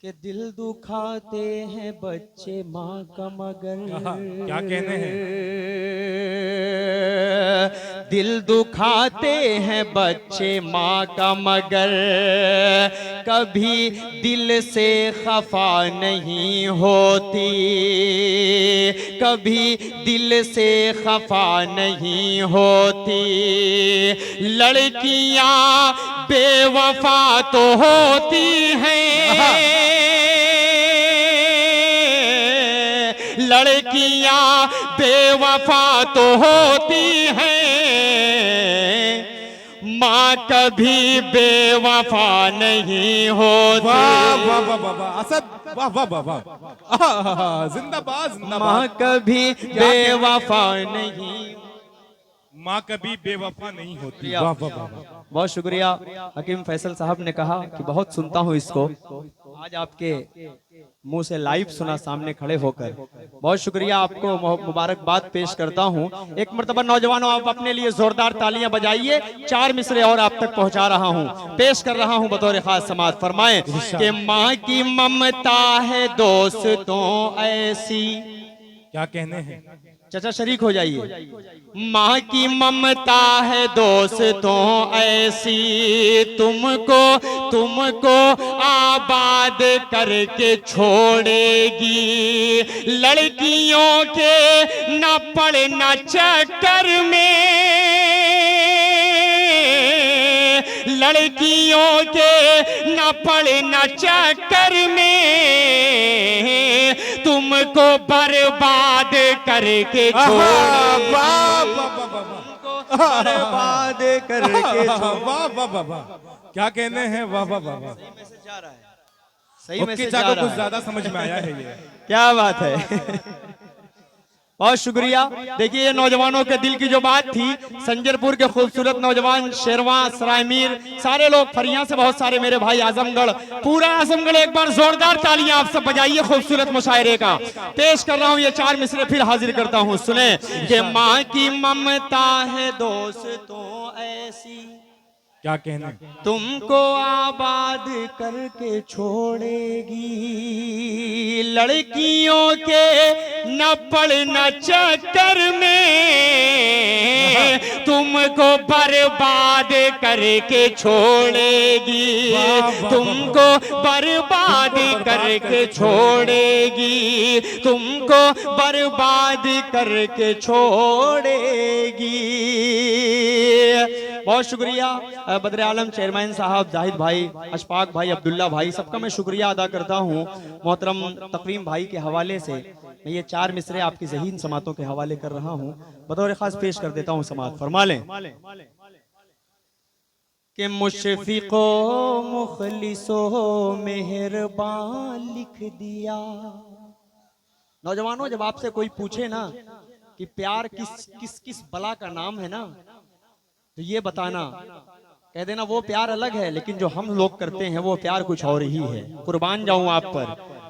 कि दिल दुखाते हैं बच्चे माँ का मगर। क्या कहने हैं? दिल दुखाते हैं बच्चे माँ का मगर, कभी दिल से खफा नहीं होती, कभी दिल से खफा नहीं होती। लड़कियां बेवफा तो होती हैं, लड़कियां बेवफा तो होती हैं, माँ कभी बेवफा नहीं होती। वाह वाह वाह वाह वाह असद, वाह वाह वाह वाह, जिंदाबाद जिंदाबाद। माँ कभी बेवफा नहीं, माँ कभी बेवफा नहीं होती। वाह वाह वाह वाह। बहुत शुक्रिया। हकीम फैसल साहब ने कहा कि बहुत सुनता हूँ इसको, आज आपके मुंह से लाइव सुना सामने खड़े होकर। बहुत शुक्रिया, आपको मुबारकबाद पेश करता हूँ। एक मर्तबा नौजवानों, आप अपने लिए जोरदार तालियां बजाइए। 4 मिसरे और आप तक पहुंचा रहा हूँ, पेश कर रहा हूँ बतौर खास समात। फरमाएं कि माँ की ममता है दोस्तों ऐसी। क्या कहने हैं? चाचा शरीक हो जाइए। माँ की ममता है दोस्तों ऐसी, तुमको आबाद करके छोड़ेगी। लड़कियों के न पड़ना चक्कर में, लड़कियों के न पड़ना चक्कर में, तुमको बर्बाद करके छोड़ेगी। वाह वाह वाह वाह, बर्बाद करके वाह वाह वाह वाह। क्या कहने हैं? वाह वाह वाह वाह। सही में से जा जा को रहा कुछ है। ज्यादा समझ में आया है ये। क्या बात है। बहुत शुक्रिया। देखिए, ये नौजवानों के दिल की जो बात थी, संजरपुर के खूबसूरत नौजवान शेरवा, सरायमीर, सारे लोग, फरिया से बहुत सारे मेरे भाई, आजमगढ़, पूरा आजमगढ़, एक बार जोरदार तालियां आप सब बजाइए खूबसूरत मुशायरे का। पेश कर रहा हूं ये 4 मिसरे, फिर हाजिर करता हूं। सुने कि माँ की ममता है दोस्तों ऐसी, क्या कहने? तुमको आबाद करके छोड़ेगी। लड़कियों के न पड़ना चक्कर में, तुमको बर्बाद करके छोड़ेगी। तुमको बर्बाद करके छोड़ेगी, तुमको बर्बाद करके छोड़ेगी। बहुत शुक्रिया बदर आलम चेयरमैन साहब, जाहिद भाई, अशफाक भाई, अब्दुल्ला भाई, सबका मैं शुक्रिया अदा करता हूँ। मोहतरम तकवीम भाई के हवाले से मैं ये 4 मिसरे आपकी ज़हीन समातों के हवाले कर रहा हूँ, बतौर खास पेश कर देता हूँ समात। फरमा लें कि मुशफ़िक़ो मुखलिसो मेहरबान लिख दिया। नौजवानों, जब आपसे कोई पूछे ना कि प्यार किस किस किस बला का नाम है ना, तो ये बताना, कह देना वो प्यार अलग है, लेकिन जो हम लोग करते हैं वो प्यार कुछ और ही है। कुर्बान जाऊं आप पर।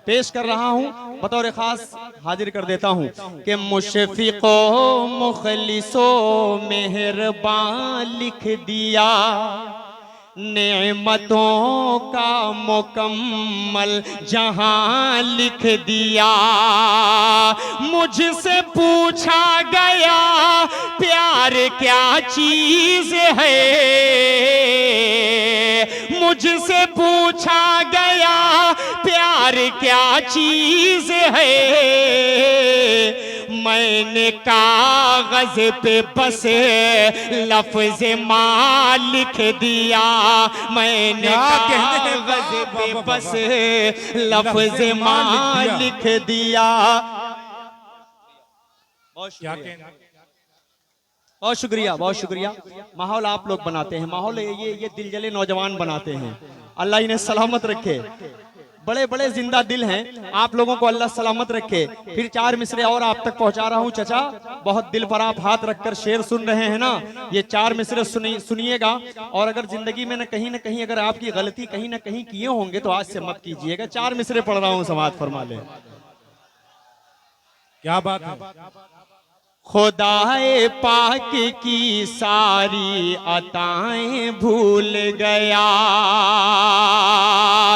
पेश कर रहा हूं, बतौर खास हाजिर कर देता हूं कि मुशफ़िक़ो मुखलिसो मेहरबान लिख दिया। नेमतों का मुकम्मल जहां लिख दिया। मुझसे पूछा गया प्यार क्या चीज है, मुझसे पूछा गया प्यार क्या चीज है। मैंने कागज पे बस लफ्ज माँ लिख दिया। मैंने कागज पे बस लफ्ज माँ लिख दिया। क्या कहने? बहुत शुक्रिया, बहुत शुक्रिया। माहौल आप लोग बनाते हैं, माहौल ये दिल जले नौजवान बनाते हैं। अल्लाह इन्हें सलामत रखे, बड़े बड़े जिंदा दिल हैं, आप लोगों को अल्लाह सलामत रखे। फिर 4 मिसरे और आप तक पहुंचा रहा हूं चचा, बहुत दिल पर आप हाथ रखकर शेर सुन रहे हैं ना, ये 4 मिसरे सुनिएगा। और अगर जिंदगी में न कहीं अगर आपकी गलती कहीं ना कहीं किए होंगे तो आज से मत कीजिएगा। 4 मिसरे पढ़ रहा हूं, समात फरमा ले। क्या बात है? खुदाए पाक की सारी अताएं भूल गया।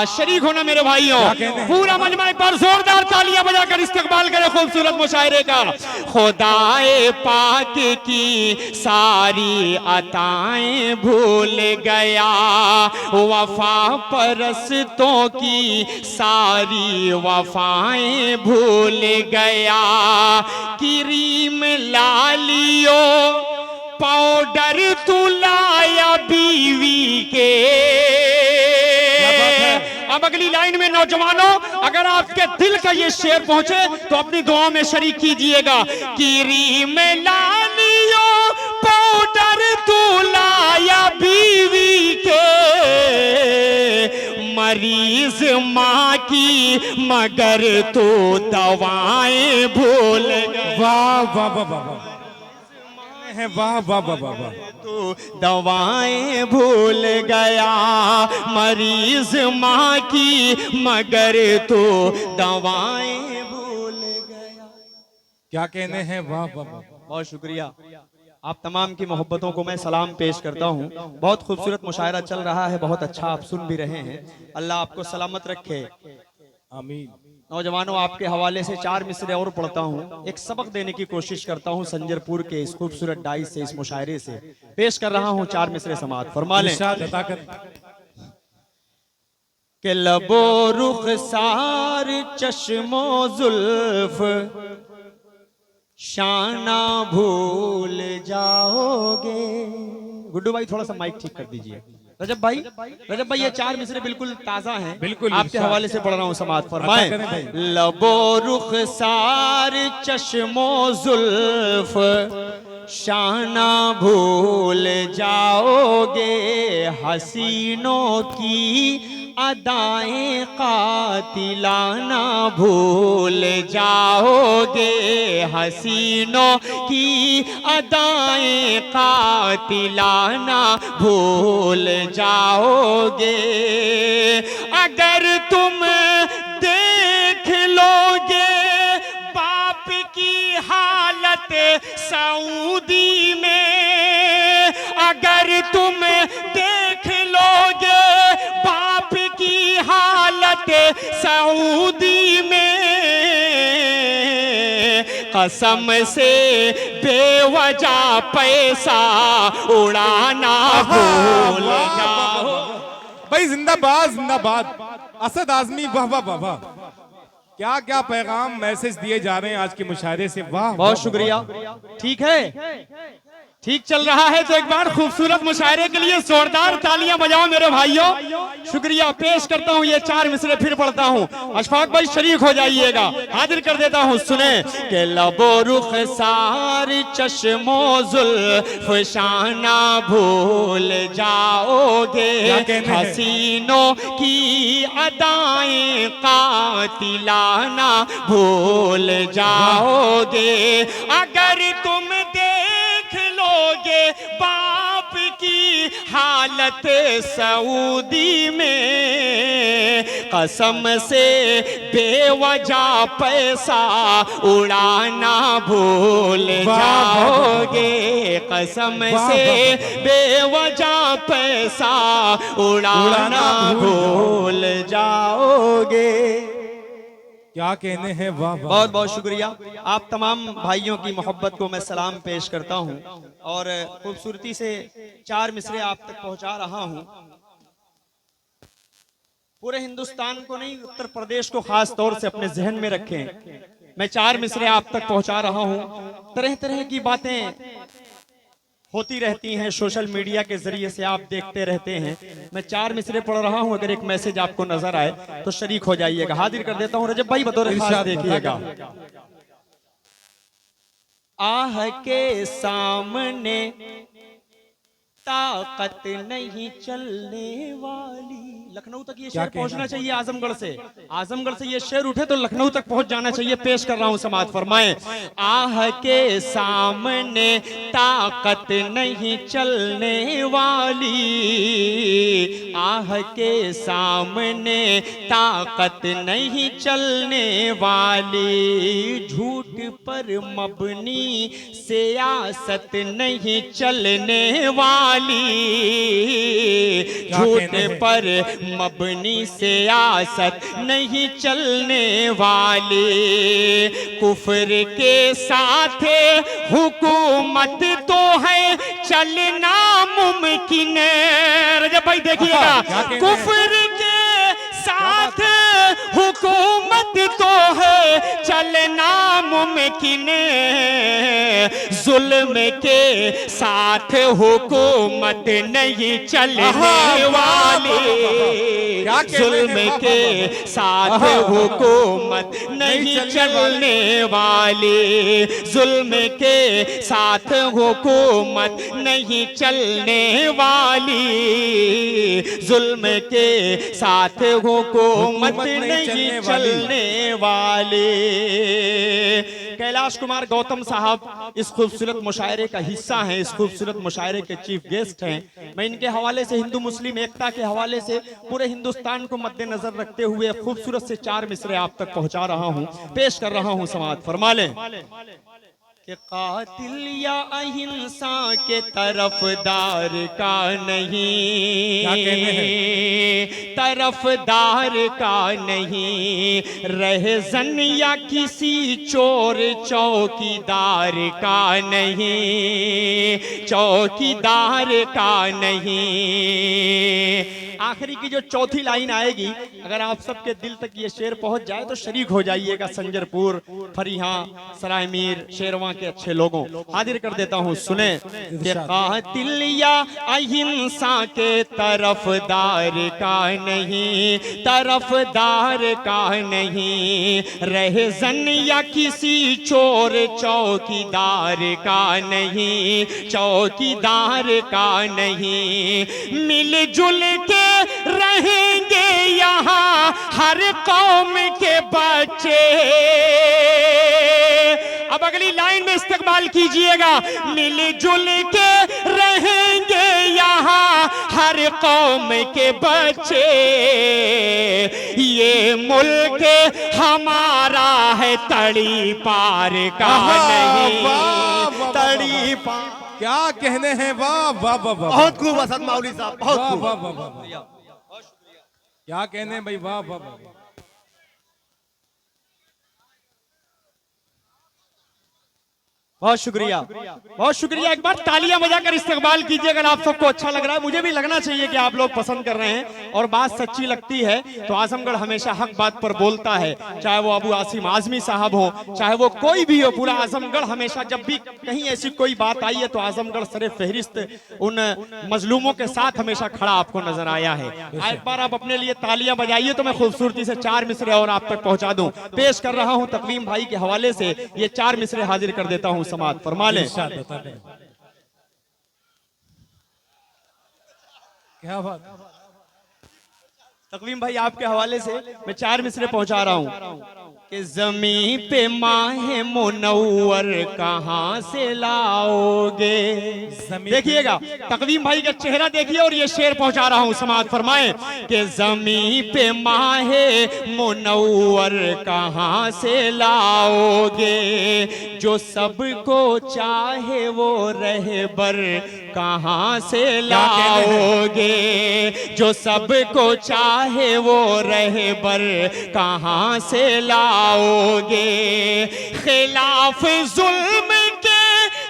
शरीक होना मेरे भाइयों, क्या कहते हैं? पूरा मजमा एक बार जोरदार तालियां बजाकर इस्तकबाल करे खूबसूरत मुशायरे का। खुदाए पाक की सारी अताएं भूल गया, वफा परस्तों की सारी वफाएं भूल गया। क्रीम लालियो पाउडर तू लाया बीवी के। अब अगली लाइन में नौजवानों, अगर आपके दिल का ये शेर पहुंचे तो अपनी दुआ में शरीक कीजिएगा। क्रीम लालियो पाउडर तू लाया बीवी के, मरीज माँ की मगर तो दवाएं भूल गए। वाह वाह वाह वाह वाह है, वाह वाह वाह वाह वाह। तू दवाएं भूल गया, मरीज माँ की मगर तो दवाएं भूल गया। क्या कहने हैं, वाह वाह वाह। बहुत शुक्रिया। आप तमाम की मोहब्बतों को मैं सलाम पेश करता हूँ। बहुत खूबसूरत मुशायरा चल रहा है, बहुत अच्छा आप सुन भी रहे हैं। अल्लाह आपको सलामत रखे। आमीन। नौजवानों, आपके हवाले से 4 मिसरे और पढ़ता हूँ। एक सबक देने की कोशिश करता हूँ संजरपुर के इस खूबसूरत डाई से, इस मुशायरे से पेश कर रहा हूँ 4 मिसरे समात फरमा लें। इरशाद अता कर। के लबो रुखसार चश्मो जुल्फ शाना भूल जाओगे। गुड्डू भाई थोड़ा सा माइक ठीक कर दीजिए। रजब भाई ये 4 मिसरे बिल्कुल ताजा हैं, बिल्कुल आपके हवाले से पढ़ रहा हूँ समात फरमाएं। अता करें भाई। लबो रुखसार चश्मो जुल्फ शाना भूल जाओगे, हसीनों की अदाएं कातिलाना भूल जाओगे, हसीनों की अदाएं कातिलाना भूल जाओगे। अगर तुम देख लोगे बाप की हालत सऊदी में, अगर तुम देख लोगे बाप की हालत सऊदी में, कसम से बेवजह पैसा उड़ाना भूल जाओ। भाई जिंदाबाद जिंदाबाद। असद आजमी, वाह वाह वाह वाह। क्या क्या पैगाम मैसेज दिए जा रहे हैं आज के मुशायरे से, वाह। बहुत शुक्रिया। ठीक है, ठीक चल रहा है तो एक बार खूबसूरत मुशायरे के लिए जोरदार तालियां बजाओ मेरे भाइयों। शुक्रिया पेश करता हूं। ये 4 मिसरे फिर पढ़ता हूं। अशफाक भाई शरीक हो जाइएगा, हाजिर कर देता हूं। सुने के लबो रुखसार चश्मो जुल्फ शाना भूल जाओगे, हसीनों की अदाएं कातिलाना भूल जाओगे। अगर तुम देख लोगे बाप की हालत सऊदी में, कसम से बेवजह पैसा उड़ाना भूल जाओगे, कसम से बेवजह पैसा उड़ाना भूल जाओगे। क्या कहने हैं, वाह वाह। बहुत बहुत शुक्रिया। आप तमाम भाइयों की मोहब्बत को मैं सलाम पेश करता हूं और खूबसूरती से 4 मिसरे आप तक पहुंचा रहा हूं। पूरे हिंदुस्तान को नहीं, उत्तर प्रदेश को खास तौर से अपने जहन में रखें। मैं 4 मिसरे आप तक पहुंचा रहा हूं। तरह तरह की बातें होती रहती हैं, सोशल मीडिया के जरिए से आप देखते रहते हैं। मैं 4 मिसरे पढ़ रहा हूं, अगर एक मैसेज आपको नजर आए तो शरीक हो जाइएगा। हाजिर कर देता हूं। रजब भाई बतौर खास देखिएगा। आह के सामने ताकत नहीं चलने वाली। लखनऊ तक ये शेर पहुंचना चाहिए आजमगढ़ से। आजमगढ़ से ये शेर उठे तो लखनऊ तक पहुंच जाना चाहिए। पेश कर रहा हूं समात फरमाएं। आह के सामने ताकत नहीं चलने वाली, आह के सामने ताकत नहीं चलने वाली, झूठ पर मबनी सियासत नहीं चलने वाली, वाली, झूठ पर मबनी सियासत नहीं चलने वाली, कुफ्र के साथ हुकूमत तो है चलना मुमकिन है। रजब भाई देखिएगा, कुफ्र के साथ हुकूमत तो है चलना मुमकिन, जुल्म के साथ हुकूमत नहीं चलने वाली, जुल्म के साथ हुकूमत नहीं चलने वाली, जुल्म के साथ हुकूमत नहीं चलने वाली, जुल्म के साथ हुकूमत नहीं चलने वाली। कैलाश कुमार गौतम साहब इस खूबसूरत मुशायरे का हिस्सा हैं, इस खूबसूरत मुशायरे के चीफ गेस्ट हैं। मैं इनके हवाले से हिंदू मुस्लिम एकता के हवाले से पूरे हिंदुस्तान को मद्देनजर रखते हुए खूबसूरत से 4 मिसरे आप तक पहुंचा रहा हूं, पेश कर रहा हूं। समाअत फरमा लें कि कातिल या अहिंसा के तरफदार का नहीं, तरफदार का नहीं, रहज़न या किसी चोर चौकीदार का नहीं, चौकीदार का नहीं। आखिरी की जो चौथी लाइन आएगी, अगर आप सबके दिल तक ये शेर पहुंच जाए तो शरीक हो जाइएगा संजरपुर, फरीहा, सराय मीर, शेरवा के अच्छे लोगों। हाजिर कर देता हूं, सुने। कातिल या अहिंसा के तरफदार का नहीं, तरफदार का नहीं, रहज़न या किसी चोर चौकीदार का नहीं, चौकीदार का नहीं। मिलजुल के रहेंगे यहाँ हर कौम के बच्चे। अब अगली लाइन में इस्तेमाल कीजिएगा, मिलजुल के रहेंगे यहाँ हर कौम के बच्चे, ये मुल्क हमारा है तड़ी पार का नहीं, तड़ी पार। क्या कहने हैं, वाह वाह वाह वाह, बहुत खूब हसन मौली साहब, बहुत वाह खूब। वाह वाह वाह, क्या कहने हैं भाई, वाह वाह वाह। बहुत शुक्रिया, बहुत शुक्रिया। एक बार तालियां बजाकर इस्तेमाल कीजिए अगर आप सबको अच्छा लग रहा है। मुझे भी लगना चाहिए कि आप लोग पसंद कर रहे हैं और बात सच्ची लगती है तो आजमगढ़ हमेशा हक बात पर बोलता है, चाहे वो अबू आसिम आजमी साहब हो, चाहे वो कोई भी हो। पूरा आजमगढ़ हमेशा जब भी कहीं ऐसी कोई बात आई है तो आजमगढ़ सरे फहरिस्त उन मजलूमों के साथ हमेशा खड़ा आपको नजर आया है। एक बार आप अपने लिए तालियां बजाइए तो मैं खूबसूरती से 4 मिसरे और आप तक पहुंचा दूं। पेश कर रहा हूं तकवीम भाई के हवाले से ये 4 मिसरे हाजिर कर देता हूं। समाअत फरमा लें। क्या बात, तकवीम भाई आपके हवाले से मैं 4 मिसरे पहुंचा रहा हूं कि ज़मीं पे माहे मुनव्वर कहां से लाओगे। देखिएगा, तकवीम भाई का चेहरा देखिए और ये शेर पहुंचा रहा हूं। समाअत फरमाएं कि ज़मीं पे माहे मुनव्वर कहां से लाओगे, जो सबको चाहे वो रहबर कहां से लाओगे, जो सबको चाहे वो रहबर कहां से लाओगे। खिलाफ जुल्म के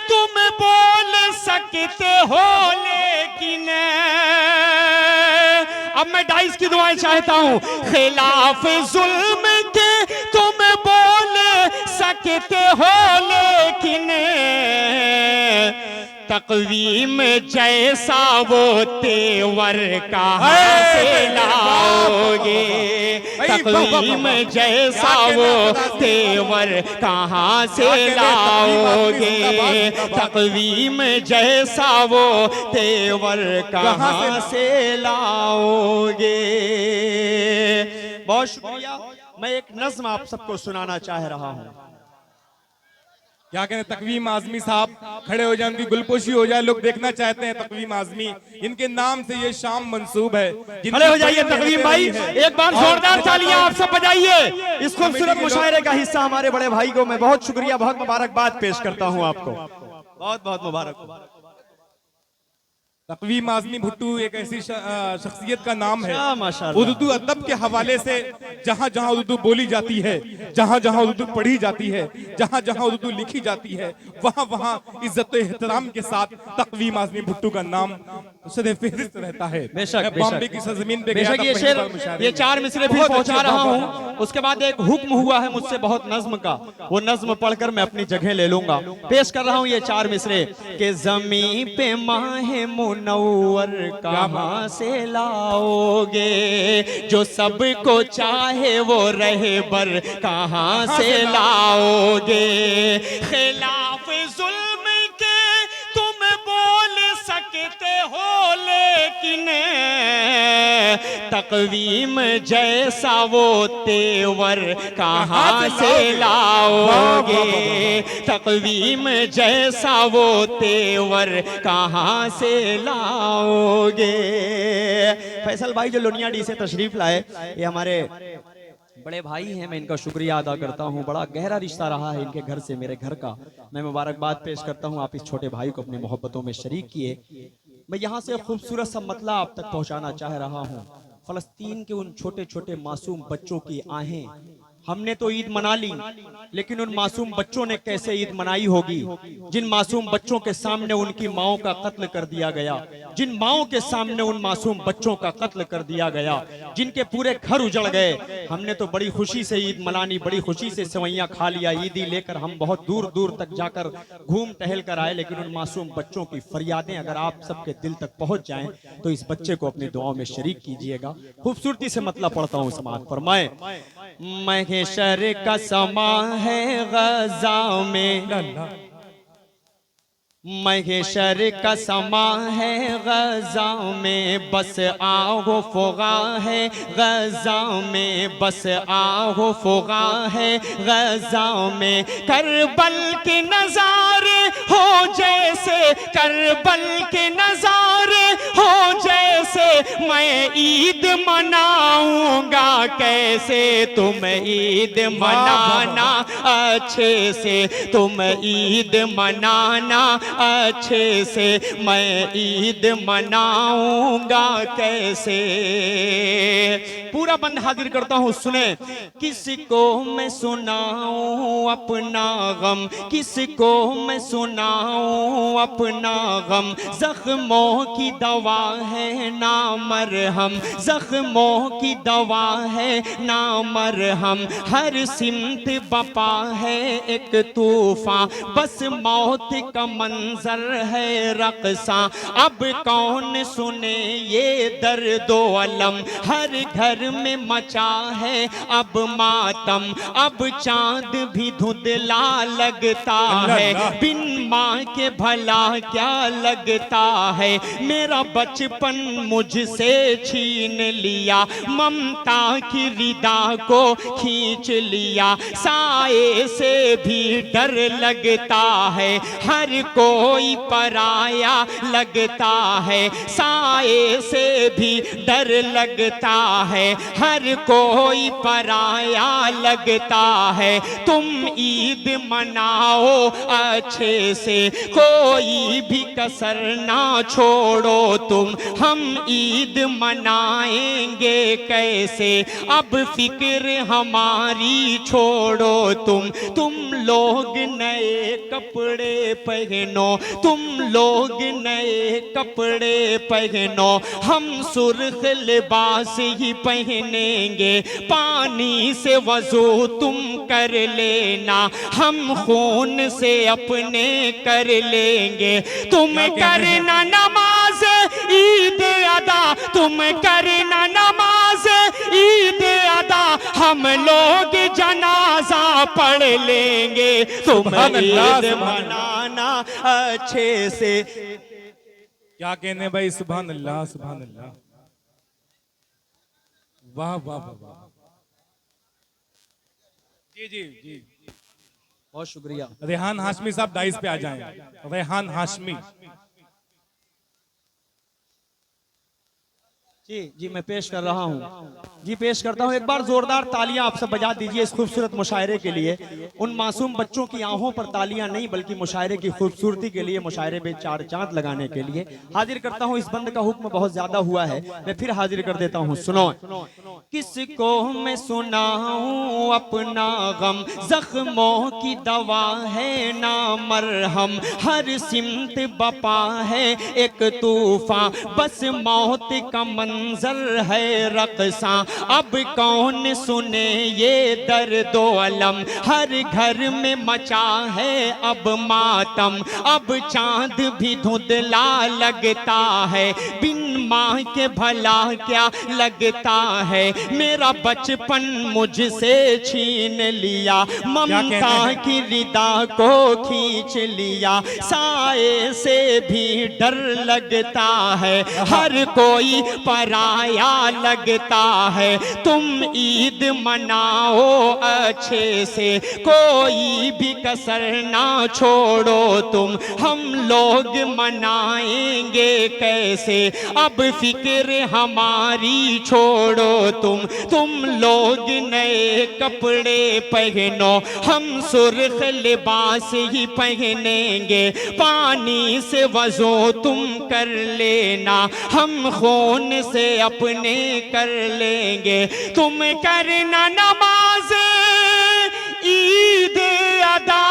तुम बोल सकते हो लेकिन, अब मैं डाइस की दुआएं चाहता हूं। खिलाफ जुल्म के तुम बोल सकते हो लेकिन, तकवीम जैसा वो तेवर कहां से लाओगे, तकवीम जैसा वो तेवर कहां से लाओगे, तकवीम जैसा वो तेवर कहां से लाओगे। बहुत शुक्रिया। मैं एक नज्म आप सबको सुनाना चाह रहा हूं। क्या कहते हैं तकवीम आजमी साहब, खड़े हो जाए, उनकी गुलपोशी हो जाए, लोग देखना चाहते हैं तकवीम आजमी, इनके नाम से ये शाम मंसूब है। खड़े हो जाइए तकवीम भाई, एक बार जोरदार तालियां आप सब बजाइए। इस खूबसूरत मुशायरे का हिस्सा हमारे बड़े भाई को मैं बहुत शुक्रिया, बहुत मुबारकबाद पेश करता हूं आपको। बहुत बहुत मुबारक। तकवीम आज़मी भुट्टू एक ऐसी शख्सियत का नाम है माशाअल्लाह। उर्दू अदब के हवाले से जहाँ जहाँ उर्दू बोली जाती है, जहाँ जहाँ उर्दू पढ़ी जाती है, जहाँ जहाँ उर्दू लिखी जाती है, वहाँ वहाँ इज्जत एहतराम के साथ तकवीम आज़मी भुट्टू का नाम सदे फहरिस्त रहता है। बेशक मैं बॉम्बे की सरजमीन पे गया बेशक था ये पहली शेर, बार मुशायरे ये में। 4 मिसरे भी बहुत पहुंचा अच्छे, रहा वाह, हूँ। उसके बाद एक हुक्म हुआ है मुझसे बहुत नज्म का, वो नज्म पढ़कर मैं अपनी जगह ले लूंगा। पेश कर रहा हूँ ये 4 मिसरे के ज़मीं पे माहे मुनव्वर कहाँ से लाओगे, जो सबको चाहे वो रहे बर कहाँ से लाओगे, खिलाफ जुल्म के तुम बोल सकते हो लेकिन तकवीम जैसा वो तेवर कहाँ से लाओगे, तकवीम जैसा वो तेवर कहाँ से लाओगे। फैसल भाई जो लोनियाडी से तशरीफ लाए, ये हमारे बड़े भाई हैं, मैं इनका शुक्रिया अदा करता हूं। बड़ा गहरा रिश्ता रहा है इनके घर से मेरे घर का। मैं मुबारकबाद पेश करता हूं, आप इस छोटे भाई को अपने मोहब्बतों में शरीक किए। मैं यहाँ से खूबसूरत सा मतला आप तक पहुँचाना चाह रहा हूँ। फलस्तीन के उन छोटे छोटे मासूम बच्चों की आहें, हमने तो ईद मना ली, लेकिन उन मासूम बच्चों ने कैसे ईद मनाई होगी, जिन मासूम बच्चों के सामने उनकी माओं का कत्ल कर दिया गया, जिन माओं के सामने उन मासूम बच्चों का कत्ल कर दिया गया, जिनके पूरे घर उजड़ गए। हमने तो बड़ी खुशी से ईद मनानी, बड़ी खुशी से सेवैयां खा लिया, ईदी लेकर हम बहुत दूर दूर तक जाकर घूम टहल कर आए, लेकिन उन मासूम बच्चों की फरियादें अगर आप सबके दिल तक पहुंच जाएं तो इस बच्चे को अपनी दुआओं में शरीक कीजिएगा। खूबसूरती से मतलब पढ़ता हूं, समाअत फरमाएं। महशर का समा है गजा में, महशर का समा है गजा में, बस आओ फुगा है गजा में, बस आओ फुगा है गजा में। करबल के नजारे हो जैसे, करबल के नजारे हो जैसे, मैं ईद मनाऊंगा कैसे, तुम ईद मनाना अच्छे से, तुम ईद मनाना अच्छे से, मैं ईद मनाऊंगा कैसे। पूरा बंद हाजिर करता हूँ, सुने। किसको मैं सुनाऊं अपना गम, किसको मैं सुनाऊं अपना गम, जख्मों की दवा है ना मरहम, जख्मों की दवा है ना मरहम, हर सिमत बपा है एक तूफान, बस मौत का मंजर है रक़सा। अब कौन सुने ये दर्दो अलम, हर घर में मचा है अब मातम, अब चांद भी धुंधला लगता है, बिन माँ के भला क्या लगता है। मेरा बचपन मुझसे छीन लिया, ममता की रिदा को खींच लिया, साए से भी डर लगता है, हर कोई पराया लगता है, साए से भी डर लगता है, हर कोई पराया लगता है। तुम ईद मनाओ अच्छे से, कोई भी कसर ना छोड़ो तुम, हम ईद मनाएंगे कैसे, अब फिक्र हमारी छोड़ो तुम लोग नए कपड़े पहनो, तुम लोग नए कपड़े पहनो, हम सुर्ख लिबास ही पहनेंगे, पानी से वजू तुम कर लेना, हम खून से अपने कर लेंगे, तुम करना नमाज ईद अदा, तुम करना नमाज ईद अदा, हम लोग जनाजा पढ़ लेंगे, तुम ईद मनाना अच्छे से। क्या कहने भाई, सुभान अल्लाह सुभान अल्लाह, वाह वाह वाह। जी जी जी, बहुत शुक्रिया। रेहान हाशमी साहब डाइस पे आ जाएं। रेहान हाशमी, जी जी, मैं पेश कर रहा हूँ जी, पेश करता हूँ। एक बार जोरदार तालियां आप सब बजा दीजिए इस खूबसूरत मुशायरे के लिए। उन मासूम बच्चों की आंखों पर तालियां नहीं, बल्कि मुशायरे की खूबसूरती के लिए, मुशायरे पे चार चांद लगाने के लिए हाजिर करता हूँ। इस बंद का हुक्म बहुत ज्यादा हुआ है, मैं फिर हाजिर कर देता हूँ। सुनो। किसको मैं सुनाऊं अपना गम, जख्मों की दवा है ना मरहम, हर सिमत बपा है एक तूफान, बस मौत का मंजर है रक़्सा, अब कौन सुने ये दर्दो अलम, हर घर में मचा है अब मातम, अब चांद भी धुंधला लगता है, बिन माँ के भला क्या लगता है, मेरा बचपन मुझसे छीन लिया, ममता की रिदा को खींच लिया, साए से भी डर लगता है, हर कोई पराया लगता है, तुम ईद मनाओ अच्छे से, कोई भी कसर ना छोड़ो तुम, हम लोग मनाएंगे कैसे, अब फिक्र हमारी छोड़ो तुम लोग नए कपड़े पहनो, हम सुर्ख लिबास ही पहनेंगे, पानी से वज़ू तुम कर लेना, हम खून से अपने कर लेंगे, तुम करना नमाज ईद अदा,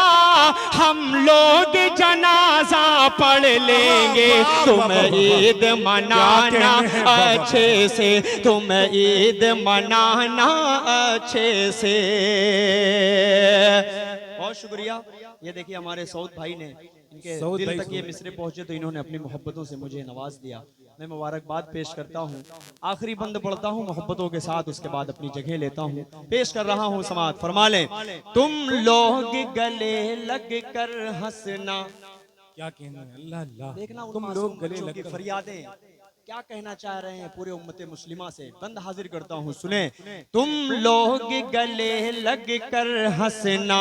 हम लोग जनाजा पढ़ लेंगे, तुम ईद मनाना अच्छे से, तुम ईद मनाना अच्छे से। बहुत शुक्रिया। ये देखिए हमारे सऊद भाई ने, इनके सऊद दिल भाई, तक ये मिसरे पहुंचे तो इन्होंने अपनी मोहब्बतों से मुझे नवाज दिया। मैं मुबारकबाद पेश करता हूँ। आखिरी बंद पढ़ता हूँ मोहब्बतों के साथ, उसके बाद अपनी जगह लेता हूँ। पेश कर रहा हूँ समात, फरमा लें। तुम लोग गले लग कर हंसना, क्या कहना है, अल्लाह अल्लाह, देखना उन तुम मासूम लोग गले बच्चों की लगकर फरियादें क्या कहना चाह रहे हैं पूरे उम्मते मुस्लिमा से। बंद हाजिर करता हूँ, सुने। तुम लोग गले लग कर हंसना,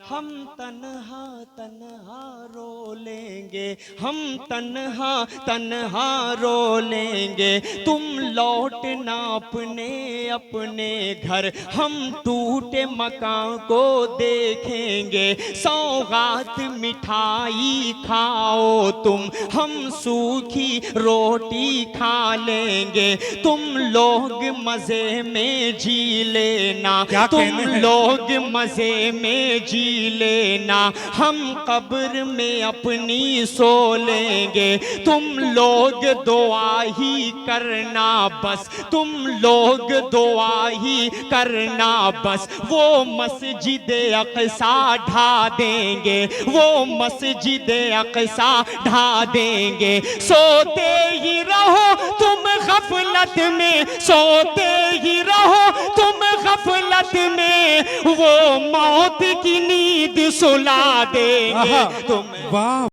हम तन्हा तन्हा रो लेंगे, हम तन्हा तन्हा रो लेंगे, तुम लौटना अपने अपने घर, हम टूटे मकान को देखेंगे, सौगात मिठाई खाओ तुम, हम सूखी रोटी खा लेंगे, तुम लोग मजे में जी लेना, तुम लोग मजे में जी लेना, हम कब्र में अपनी सो लेंगे, तुम लोग दुआ ही करना बस, तुम लोग दुआ ही करना बस, वो मस्जिद अक़सा ढा देंगे, वो मस्जिद अक़सा ढा देंगे, सोते ही रहो तुम गफलत में, सोते ही रहो तुम गफलत में, वो मौत की नींद सुला देंगे तुम। वाह।